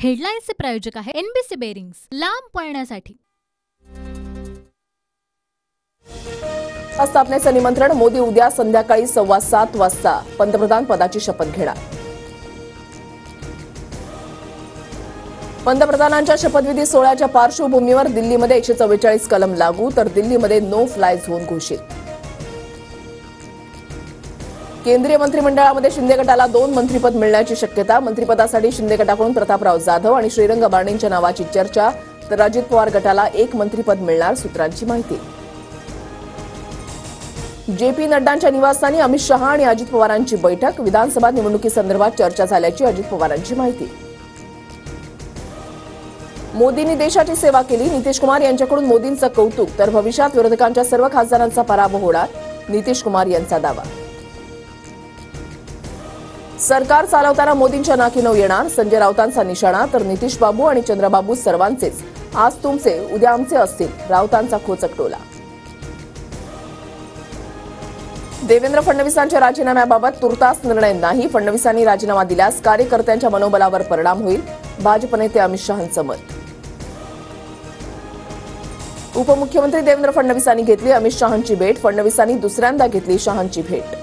हेडलाईन्सचे प्रायोजक आहे NBC bearings, लांब पळण्यासाठी। स्थापनेचं निमंत्रण, मोदी उद्या संध्याकाळी 7:15 वाजता पंतप्रधान पदाची शपथ घेणार। पंतप्रधानांच्या शपथविधी सोहळ्याच्या पार्श्वभूमीवर दिल्लीमध्ये 144 कलम लागू, तर दिल्लीमध्ये नो फ्लाय झोन घोषित। केंद्रीय मंत्रिमंडळामध्ये शिंदे गटाला 2 मंत्रिपद मिळण्याची शक्यता। मंत्रिपदासाठी शिंदे गटाकडून प्रतापराव जाधव आणि श्रीरंग बारणेंच्या नावाची चर्चा, तर अजित पवार गटाला 1 मंत्रिपद मिळणार, सूत्रांची माहिती। जेपी नड्डांच्या निवासस्थानी अमित शहा आणि अजित पवारांची बैठक, विधानसभा निवडणुकीसंदर्भात चर्चा झाल्याची अजित पवारांची माहिती। मोदींनी देशाची सेवा केली, नितीश कुमार यांच्याकडून मोदींचं कौतुक, तर भविष्यात विरोधकांच्या सर्व खासदारांचा पराभव होणार, नितीश कुमार यांचा दावा। सरकार चालवताना मोदींच्या नाकी नऊ येणार, संजय राऊतांचा निशाणा, तर नितीश बाबू आणि चंद्रबाबू सर्वांचेच आज तुमचे उद्या आमचे असतील, राऊतांचा खोचक टोला। देवेंद्र फडणवीसांच्या राजीनाम्याबाबत तुर्तास निर्णय नाही, फडणवीसांनी राजीनामा दिल्यास कार्यकर्त्यांच्या मनोबलावर परिणाम होईल, भाजप नेते अमित शहांचं मत। उपमुख्यमंत्री देवेंद्र फडणवीसांनी घेतली अमित शहांची भेट, फडणवीसांनी दुसऱ्यांदा घेतली शहांची भेट।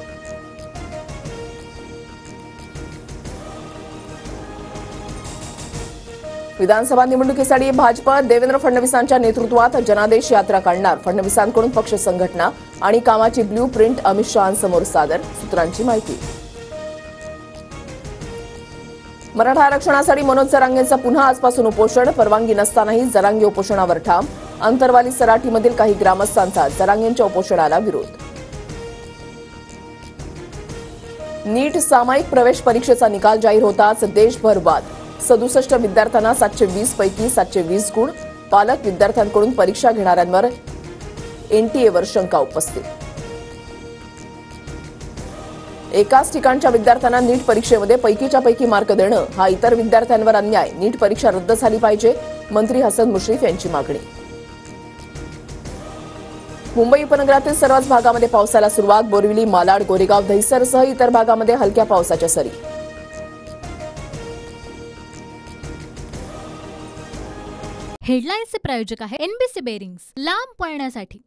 विधानसभा निवडणुकीसाठी भाजप देवेंद्र फडणवीसांच्या नेतृत्वात जनादेश यात्रा काढणार, फडणवीसांकडून पक्ष संघटना आणि कामाची ब्ल्यू प्रिंट अमित शहांसमोर सादर, सूत्रांची माहिती। मराठा आरक्षणासाठी मनोज जरांगेंचं पुन्हा आजपासून उपोषण, परवानगी नसतानाही जरांगे उपोषणावर ठाम, अंतरवाली सराटीमधील काही ग्रामस्थांचा जरांगेंच्या उपोषणाला विरोध। नीट सामायिक प्रवेश परीक्षेचा निकाल जाहीर होताच देशभर वाद, 67 विद्यार्थ्यांना 720 पैकी 720 गुण, पालक विद्यार्थ्यांकडून परीक्षा घेणाऱ्यांवर एनटीएवर शंका उपस्थित। एकाच ठिकाणच्या विद्यार्थ्यांना नीट परीक्षेमध्ये पैकीच्या पैकी मार्क देणं हा इतर विद्यार्थ्यांवर अन्याय, नीट परीक्षा रद्द झाली पाहिजे, मंत्री हसन मुश्रीफ यांची मागणी। मुंबई उपनगरातील सर्वच भागामध्ये पावसाला सुरुवात, बोरिवली, मालाड, गोरेगाव, दहिसरसह इतर भागामध्ये हलक्या पावसाच्या सरी। हेडलाईन्सचे प्रायोजक आहे एनबीसी बेरिंग्स, लांब पळण्यासाठी।